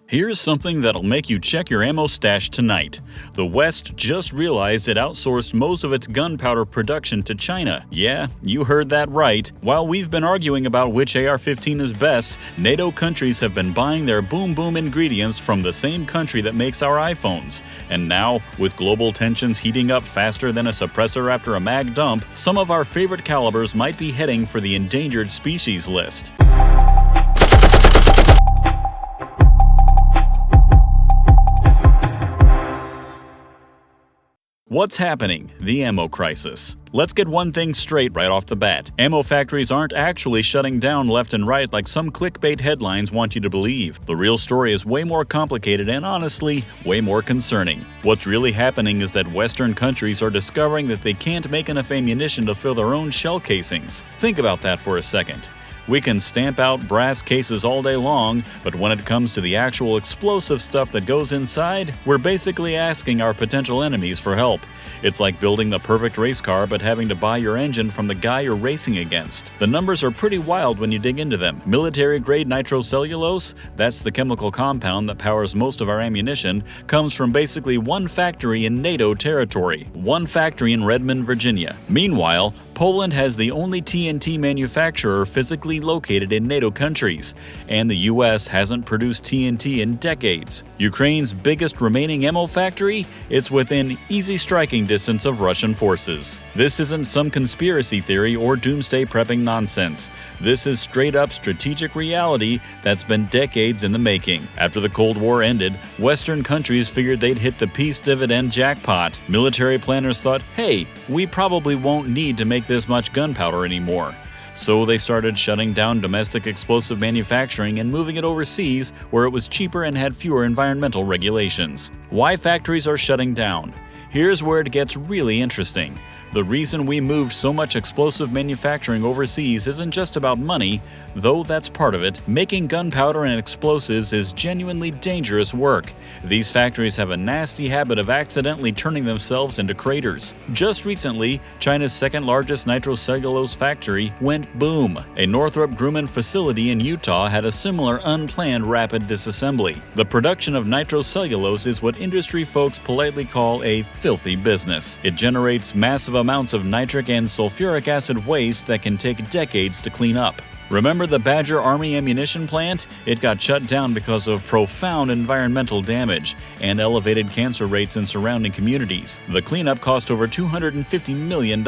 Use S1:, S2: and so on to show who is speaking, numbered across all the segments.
S1: Here's something that'll make you check your ammo stash tonight. The West just realized it outsourced most of its gunpowder production to China. Yeah, you heard that right. While we've been arguing about which AR-15 is best, NATO countries have been buying their boom boom ingredients from the same country that makes our iPhones. And now, with global tensions heating up faster than a suppressor after a mag dump, some of our favorite calibers might be heading for the endangered species list. What's happening? The ammo crisis. Let's get one thing straight right off the bat. Ammo factories aren't actually shutting down left and right like some clickbait headlines want you to believe. The real story is way more complicated and honestly, way more concerning. What's really happening is that Western countries are discovering that they can't make enough ammunition to fill their own shell casings. Think about that for a second. We can stamp out brass cases all day long, but when it comes to the actual explosive stuff that goes inside, we're basically asking our potential enemies for help. It's like building the perfect race car but having to buy your engine from the guy you're racing against. The numbers are pretty wild when you dig into them. Military-grade nitrocellulose, that's the chemical compound that powers most of our ammunition, comes from basically one factory in NATO territory, one factory in Redmond, Virginia. Meanwhile, Poland has the only TNT manufacturer physically located in NATO countries, and the US hasn't produced TNT in decades. Ukraine's biggest remaining ammo factory? It's within easy striking distance of Russian forces. This isn't some conspiracy theory or doomsday prepping nonsense. This is straight-up strategic reality that's been decades in the making. After the Cold War ended, Western countries figured they'd hit the peace dividend jackpot. Military planners thought, hey, we probably won't need to make this much gunpowder anymore. So they started shutting down domestic explosive manufacturing and moving it overseas where it was cheaper and had fewer environmental regulations. Why factories are shutting down? Here's where it gets really interesting. The reason we moved so much explosive manufacturing overseas isn't just about money, though that's part of it. Making gunpowder and explosives is genuinely dangerous work. These factories have a nasty habit of accidentally turning themselves into craters. Just recently, China's second-largest nitrocellulose factory went boom. A Northrop Grumman facility in Utah had a similar unplanned rapid disassembly. The production of nitrocellulose is what industry folks politely call a filthy business. It generates massive amounts of nitric and sulfuric acid waste that can take decades to clean up. Remember the Badger Army ammunition plant? It got shut down because of profound environmental damage and elevated cancer rates in surrounding communities. The cleanup cost over $250 million.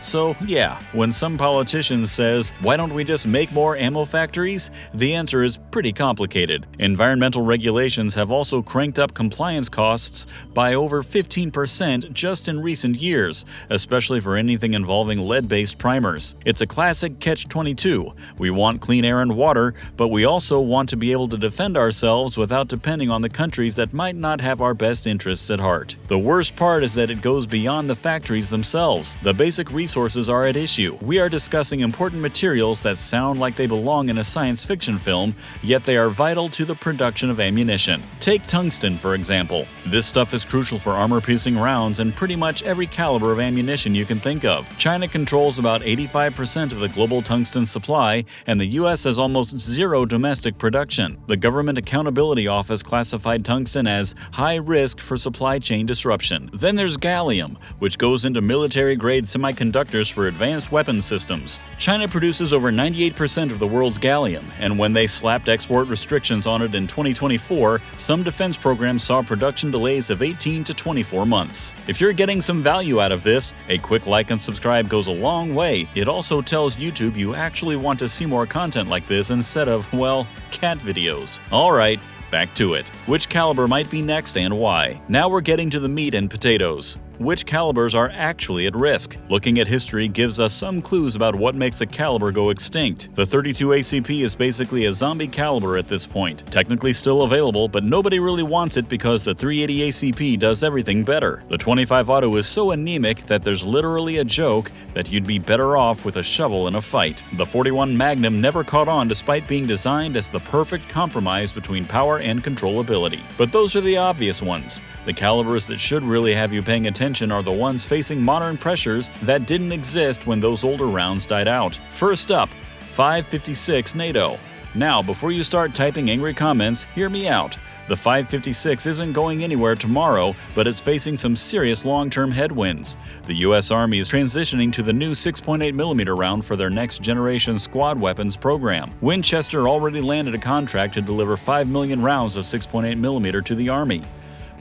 S1: So yeah, when some politician says, why don't we just make more ammo factories? The answer is pretty complicated. Environmental regulations have also cranked up compliance costs by over 15% just in recent years, especially for anything involving lead-based primers. It's a classic catch-22. We want clean air and water, but we also want to be able to defend ourselves without depending on the countries that might not have our best interests at heart. The worst part is that it goes beyond the factories themselves. The basic resources are at issue. We are discussing important materials that sound like they belong in a science fiction film, yet they are vital to the production of ammunition. Take tungsten, for example. This stuff is crucial for armor-piercing rounds and pretty much every caliber of ammunition you can think of. China controls about 85% of the global tungsten supply, and the US has almost zero domestic production. The Government Accountability Office classified tungsten as high risk for supply chain disruption. Then there's gallium, which goes into military-grade semiconductors for advanced weapon systems. China produces over 98% of the world's gallium, and when they slapped export restrictions on it in 2024, some defense programs saw production delays of 18 to 24 months. If you're getting some value out of this, a quick like and subscribe goes a long way. It also tells YouTube you actually want to see more content like this instead of, well, cat videos. Alright, back to it. Which caliber might be next and why? Now we're getting to the meat and potatoes. Which calibers are actually at risk? Looking at history gives us some clues about what makes a caliber go extinct. The .32 ACP is basically a zombie caliber at this point. Technically still available, but nobody really wants it because the .380 ACP does everything better. The .25 Auto is so anemic that there's literally a joke that you'd be better off with a shovel in a fight. The .41 Magnum never caught on despite being designed as the perfect compromise between power and controllability. But those are the obvious ones. The calibers that should really have you paying attention are the ones facing modern pressures that didn't exist when those older rounds died out. First up, .556 NATO. Now, before you start typing angry comments, hear me out. The 5.56 isn't going anywhere tomorrow, but it's facing some serious long-term headwinds. The U.S. Army is transitioning to the new 6.8mm round for their next-generation squad weapons program. Winchester already landed a contract to deliver 5 million rounds of 6.8mm to the Army.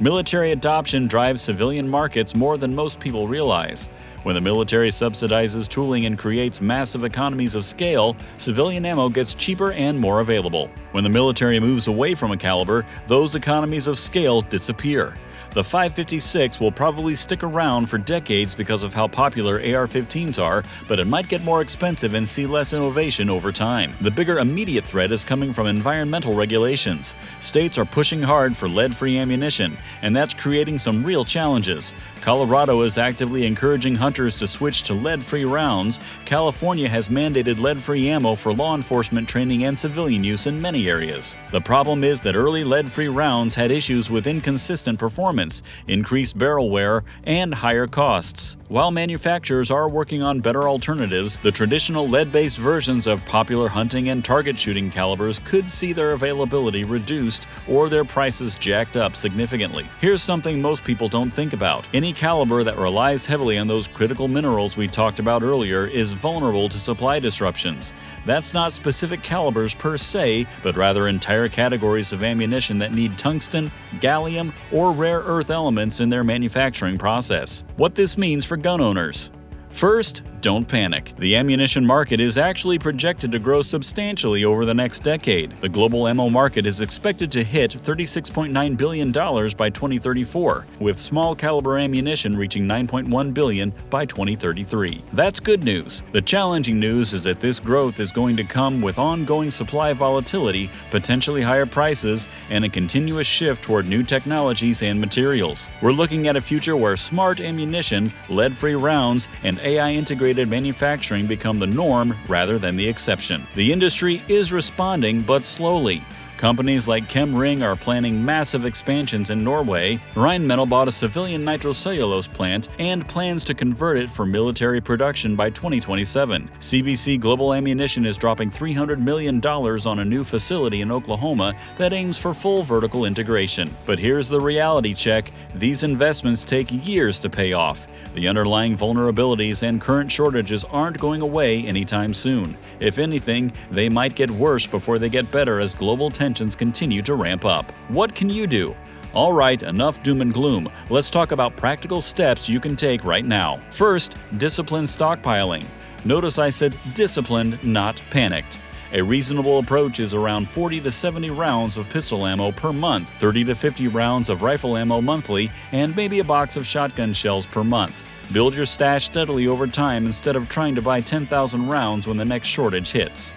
S1: Military adoption drives civilian markets more than most people realize. When the military subsidizes tooling and creates massive economies of scale, civilian ammo gets cheaper and more available. When the military moves away from a caliber, those economies of scale disappear. The 5.56 will probably stick around for decades because of how popular AR-15s are, but it might get more expensive and see less innovation over time. The bigger immediate threat is coming from environmental regulations. States are pushing hard for lead-free ammunition, and that's creating some real challenges. Colorado is actively encouraging hunters to switch to lead-free rounds. California has mandated lead-free ammo for law enforcement training and civilian use in many areas. The problem is that early lead-free rounds had issues with inconsistent performance, increased barrel wear, and higher costs. While manufacturers are working on better alternatives, the traditional lead-based versions of popular hunting and target shooting calibers could see their availability reduced or their prices jacked up significantly. Here's something most people don't think about. Any caliber that relies heavily on those critical minerals we talked about earlier is vulnerable to supply disruptions. That's not specific calibers per se, but rather entire categories of ammunition that need tungsten, gallium, or rare earth elements in their manufacturing process. What this means for gun owners. First, don't panic. The ammunition market is actually projected to grow substantially over the next decade. The global ammo market is expected to hit $36.9 billion by 2034, with small caliber ammunition reaching $9.1 billion by 2033. That's good news. The challenging news is that this growth is going to come with ongoing supply volatility, potentially higher prices, and a continuous shift toward new technologies and materials. We're looking at a future where smart ammunition, lead-free rounds, and AI-integrated manufacturing become the norm rather than the exception. The industry is responding, but slowly. Companies like Chemring are planning massive expansions in Norway. Rheinmetall bought a civilian nitrocellulose plant and plans to convert it for military production by 2027. CBC Global Ammunition is dropping $300 million on a new facility in Oklahoma that aims for full vertical integration. But here's the reality check: these investments take years to pay off. The underlying vulnerabilities and current shortages aren't going away anytime soon. If anything, they might get worse before they get better as global tensions continue to ramp up. What can you do? All right, enough doom and gloom. Let's talk about practical steps you can take right now. First, disciplined stockpiling. Notice I said disciplined, not panicked. A reasonable approach is around 40 to 70 rounds of pistol ammo per month, 30 to 50 rounds of rifle ammo monthly, and maybe a box of shotgun shells per month. Build your stash steadily over time instead of trying to buy 10,000 rounds when the next shortage hits.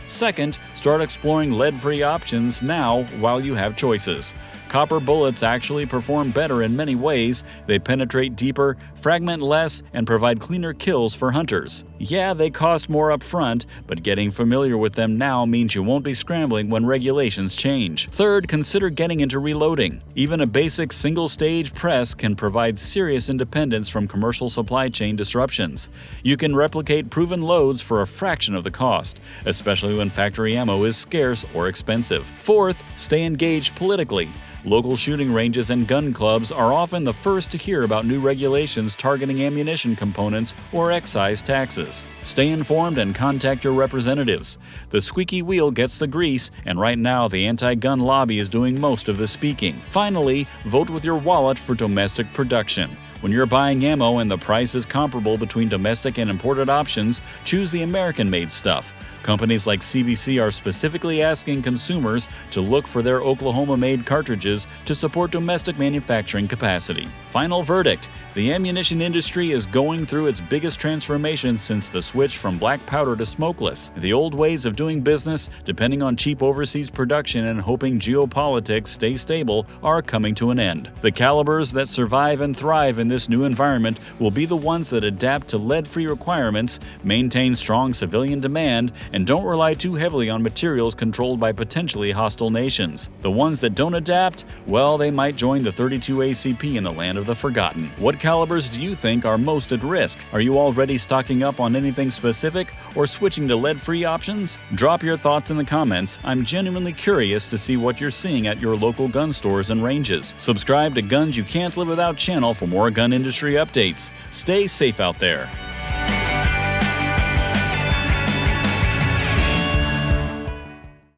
S1: Second, start exploring lead-free options now while you have choices. Copper bullets actually perform better in many ways. They penetrate deeper, fragment less, and provide cleaner kills for hunters. Yeah, they cost more up front, but getting familiar with them now means you won't be scrambling when regulations change. Third, consider getting into reloading. Even a basic single-stage press can provide serious independence from commercial supply chain disruptions. You can replicate proven loads for a fraction of the cost, especially when factory ammo is scarce or expensive. Fourth, stay engaged politically. Local shooting ranges and gun clubs are often the first to hear about new regulations targeting ammunition components or excise taxes. Stay informed and contact your representatives. The squeaky wheel gets the grease, and right now the anti-gun lobby is doing most of the speaking. Finally, vote with your wallet for domestic production. When you're buying ammo and the price is comparable between domestic and imported options, choose the American-made stuff. Companies like CBC are specifically asking consumers to look for their Oklahoma-made cartridges to support domestic manufacturing capacity. Final verdict: the ammunition industry is going through its biggest transformation since the switch from black powder to smokeless. The old ways of doing business, depending on cheap overseas production and hoping geopolitics stay stable, are coming to an end. The calibers that survive and thrive in this new environment will be the ones that adapt to lead-free requirements, maintain strong civilian demand, and don't rely too heavily on materials controlled by potentially hostile nations. The ones that don't adapt, well, they might join the 32 ACP in the land of the forgotten. What calibers do you think are most at risk? Are you already stocking up on anything specific or switching to lead-free options? Drop your thoughts in the comments. I'm genuinely curious to see what you're seeing at your local gun stores and ranges. Subscribe to Guns You Can't Live Without channel for more gun industry updates. Stay safe out there.